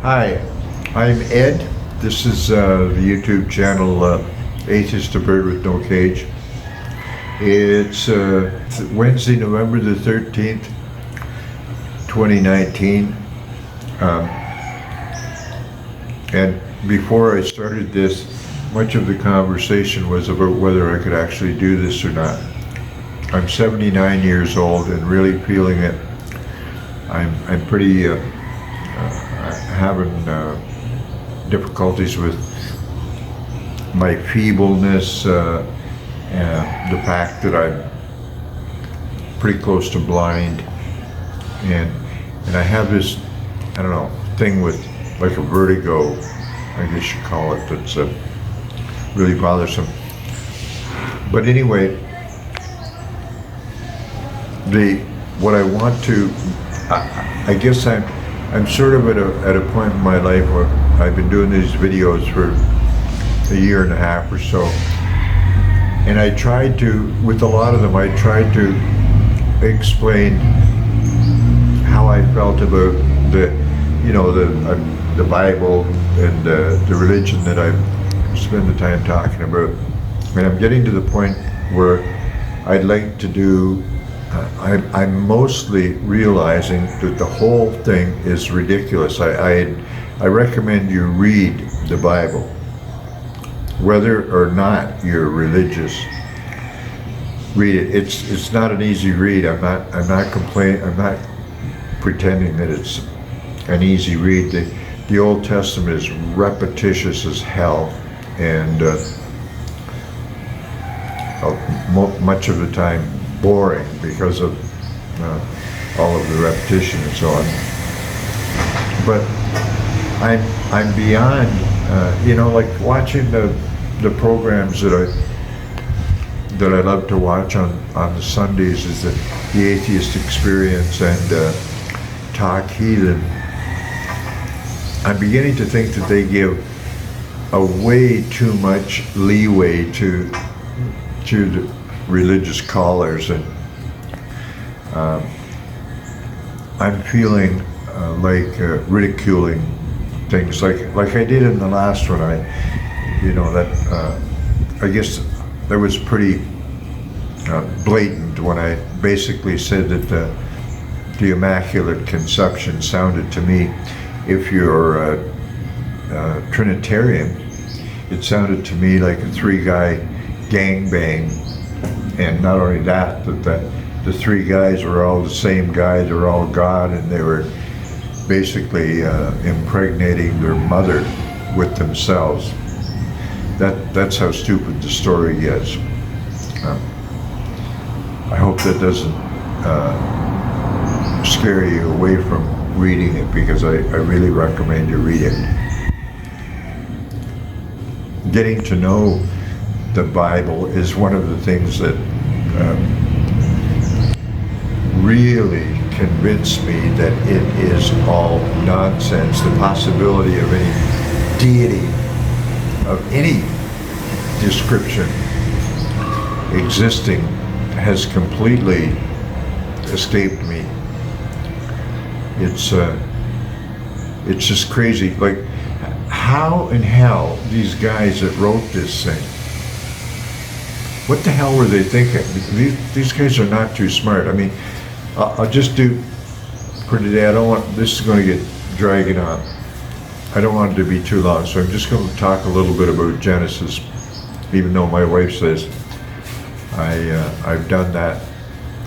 Hi, I'm Ed. This is the YouTube channel Atheist to Bird with No Cage. It's Wednesday, November the 13th, 2019. And before I started this, much of the conversation was about whether I could actually do this or not. I'm 79 years old and really feeling it. I'm pretty having difficulties with my feebleness, and the fact that I'm pretty close to blind, and I have this, I don't know, thing with like a vertigo, I guess you call it, that's really bothersome. But anyway, what I want to, I guess I'm sort of at a point in my life where I've been doing these videos for a year and a half or so, and I tried to, with a lot of them, I tried to explain how I felt about the Bible and the religion that I spend the time talking about. And I'm getting to the point where I'd like to do, I'm mostly realizing that the whole thing is ridiculous. I recommend you read the Bible, whether or not you're religious. Read it. It's not an easy read. I'm not complaining. I'm not pretending that it's an easy read. The Old Testament is repetitious as hell, and much of the time boring because of all of the repetition and so on. But I'm beyond, like watching the programs that I love to watch on the Sundays, is the Atheist Experience and Talk Heathen. I'm beginning to think that they give a way too much leeway to the religious callers, and I'm feeling like ridiculing things like I did in the last one. I guess that was pretty blatant when I basically said that the Immaculate Conception sounded to me, if you're a Trinitarian, it sounded to me like a three-guy gangbang. And not only that, but the three guys were all the same guy, they were all God, and they were basically impregnating their mother with themselves. That's how stupid the story gets. I hope that doesn't scare you away from reading it, because I really recommend you read it. Getting to know the Bible is one of the things that really convinced me that it is all nonsense. The possibility of any deity of any description existing has completely escaped me. It's just crazy. Like, how in hell these guys that wrote this thing, what the hell were they thinking? These guys are not too smart. I mean, I'll just do for today. This is going to get dragging on. I don't want it to be too long, so I'm just going to talk a little bit about Genesis, even though my wife says I've done that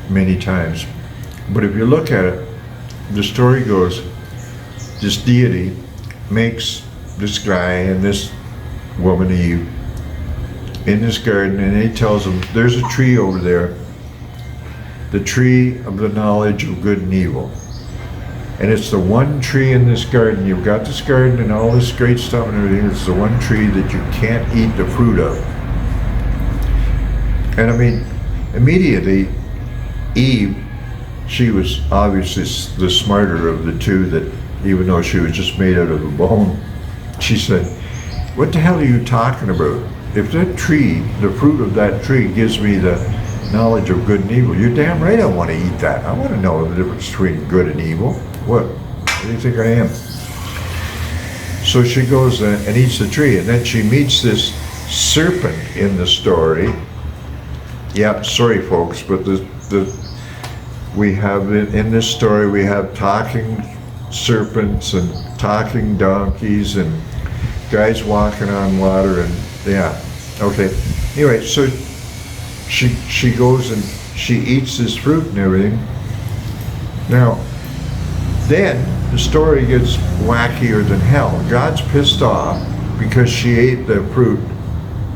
many times. But if you look at it, the story goes, this deity makes this guy and this woman, Eve, in this garden, and he tells them, there's a tree over there, the tree of the knowledge of good and evil. And it's the one tree in this garden. You've got this garden and all this great stuff and everything. It's the one tree that you can't eat the fruit of. And I mean, immediately, Eve, she was obviously the smarter of the two, that even though she was just made out of a bone, she said, what the hell are you talking about? If that tree, the fruit of that tree gives me the knowledge of good and evil, you're damn right I want to eat that. I want to know the difference between good and evil. What do you think I am? So she goes and eats the tree, and then she meets this serpent in the story. Yeah, sorry folks, but we have in this story, we have talking serpents and talking donkeys and guys walking on water, and yeah, okay. Anyway, so she goes and she eats this fruit and everything. Now, then the story gets wackier than hell. God's pissed off because she ate the fruit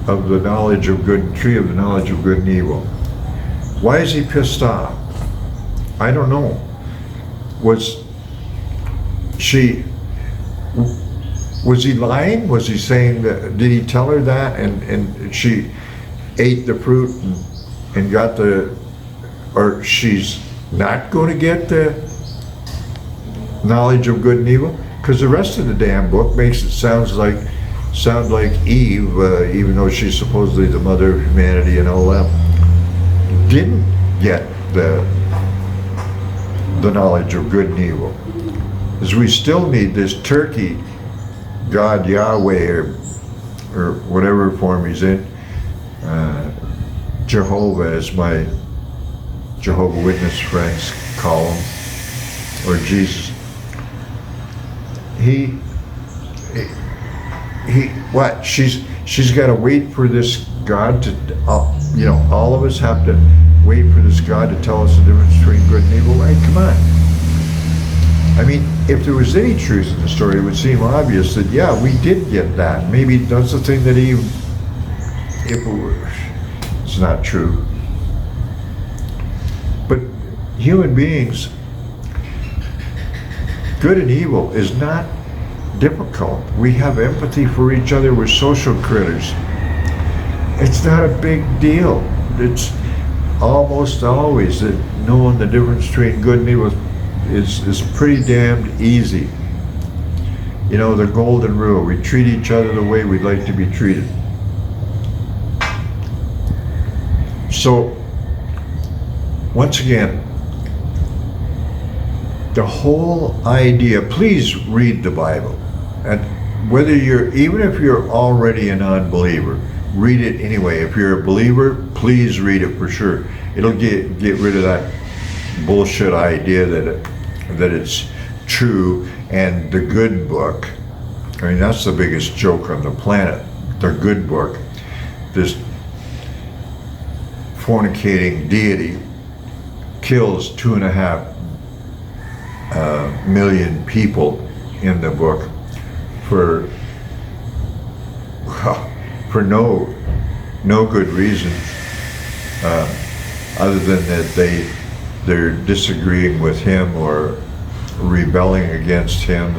of the knowledge of good, tree of the knowledge of good and evil. Why is he pissed off? I don't know. Was he lying? Was he saying that, did he tell her that and she ate the fruit and got or she's not going to get the knowledge of good and evil? Because the rest of the damn book makes it sound like Eve, even though she's supposedly the mother of humanity and all that, didn't get the knowledge of good and evil. Because we still need this turkey God Yahweh or whatever form he's in. Jehovah, as my Jehovah Witness friends call him, or Jesus. He what? She's got to wait for this God to, all of us have to wait for this God to tell us the difference between good and evil. Right? Come on. I mean, if there was any truth in the story, it would seem obvious that, yeah, we did get that. Maybe that's the thing that it's not true. But human beings, good and evil is not difficult. We have empathy for each other. We're social critters. It's not a big deal. It's almost always that knowing the difference between good and evil is pretty damned easy. You know, the golden rule, we treat each other the way we'd like to be treated. So, once again, the whole idea, please read the Bible. And whether even if you're already a non-believer, read it anyway. If you're a believer, please read it for sure. It'll get rid of that bullshit idea that it's true. And the good book, I mean, that's the biggest joke on the planet. The good book, this fornicating deity kills 2.5 million people in the book for no good reason other than that they're disagreeing with him or rebelling against him,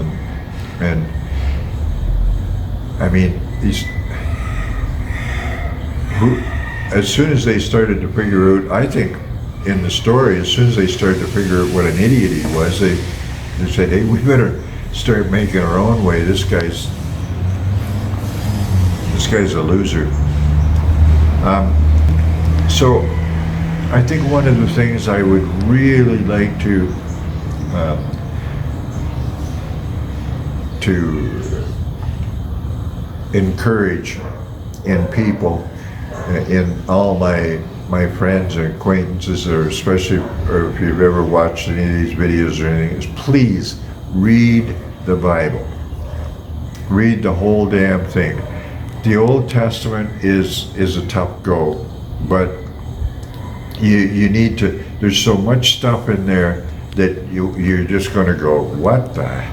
and I mean, as soon as they started to figure out, I think in the story, as soon as they started to figure out what an idiot he was, they said, hey, we better start making our own way. This guy's a loser. So I think one of the things I would really like to encourage in people, in all my friends and acquaintances, or especially or if you've ever watched any of these videos or anything, is please read the Bible. Read the whole damn thing. The Old Testament is a tough go, but you need to, there's so much stuff in there that you're just going to go, what the?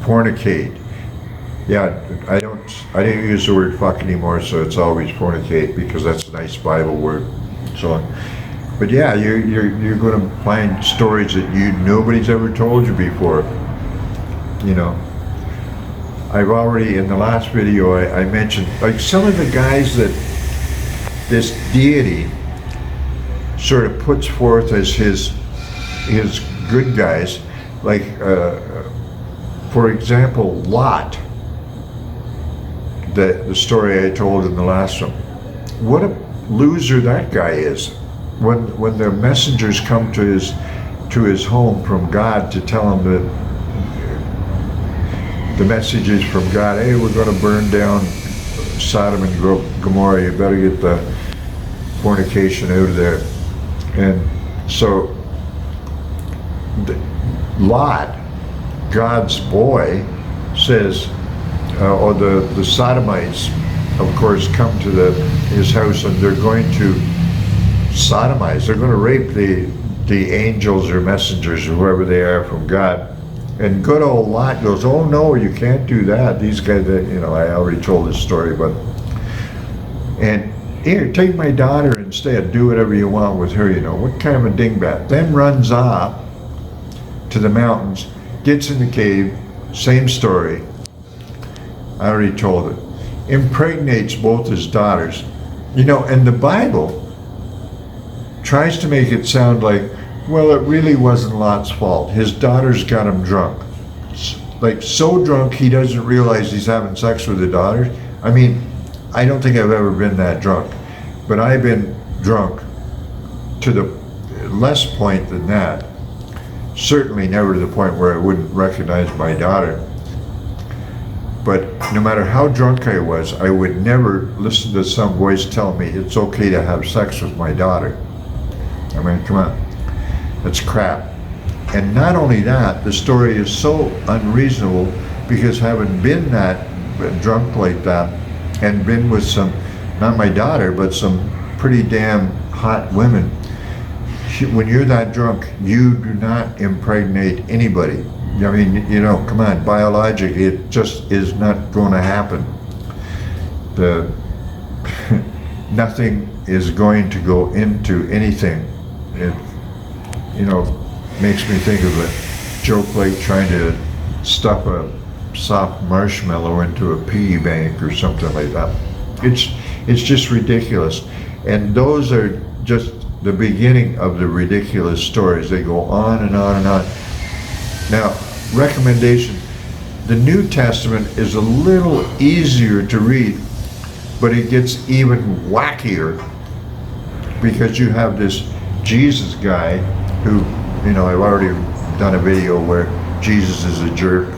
Fornicate. Yeah, I don't use the word fuck anymore, so it's always fornicate because that's a nice Bible word and so on. But yeah, you're going to find stories that nobody's ever told you before. You know, I've already, in the last video, I mentioned, like, some of the guys that this deity sort of puts forth as his good guys, like, for example, Lot, the story I told in the last one. What a loser that guy is. When the messengers come to his home from God to tell him that the messages from God, hey, we're going to burn down Sodom and Gomorrah, you better get the fornication out of there. And so Lot, God's boy, says, or the Sodomites, of course, come to his house, and they're going to sodomize. They're going to rape the angels or messengers or whoever they are from God. And good old Lot goes, oh no, you can't do that. These guys, I already told this story, and here, take my daughter instead, do whatever you want with her, what kind of a dingbat. Then runs off to the mountains, gets in the cave, same story, I already told it. Impregnates both his daughters. And the Bible tries to make it sound like, well, it really wasn't Lot's fault. His daughters got him drunk. Like, so drunk he doesn't realize he's having sex with the daughters. I mean, I don't think I've ever been that drunk. But I've been drunk to the less point than that. Certainly never to the point where I wouldn't recognize my daughter. But no matter how drunk I was, I would never listen to some voice tell me it's okay to have sex with my daughter. I mean, come on. That's crap. And not only that, the story is so unreasonable because having been that drunk like that and been with some, not my daughter, but some pretty damn hot women, when you're that drunk, you do not impregnate anybody. I mean, come on, biologically, it just is not going to happen. Nothing is going to go into anything. It, makes me think of a joke like trying to stuff a soft marshmallow into a piggy bank or something like that. It's just ridiculous. And those are just the beginning of the ridiculous stories. They go on and on and on. Now, recommendation, the New Testament is a little easier to read, but it gets even wackier because you have this Jesus guy who, I've already done a video where Jesus is a jerk,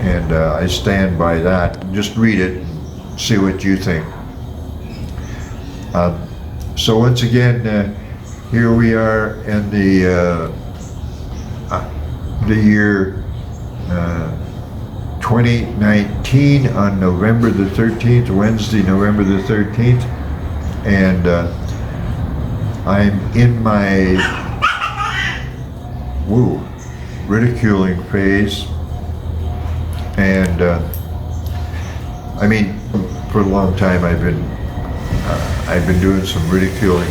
and I stand by that. Just read it and see what you think. So once again, here we are in the year 2019 on November the 13th, Wednesday, November the 13th, and I'm in my ridiculing phase, and I mean, for a long time I've been doing some ridiculing.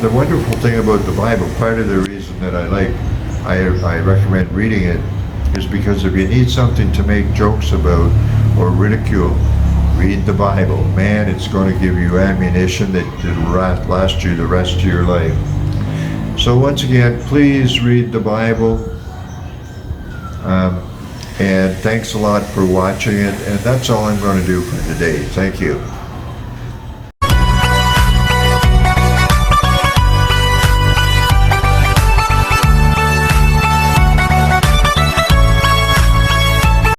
The wonderful thing about the Bible, part of the reason that I recommend reading it, is because if you need something to make jokes about or ridicule, read the Bible. Man, it's going to give you ammunition that will last you the rest of your life. So once again, please read the Bible. And thanks a lot for watching it. And that's all I'm going to do for today. Thank you.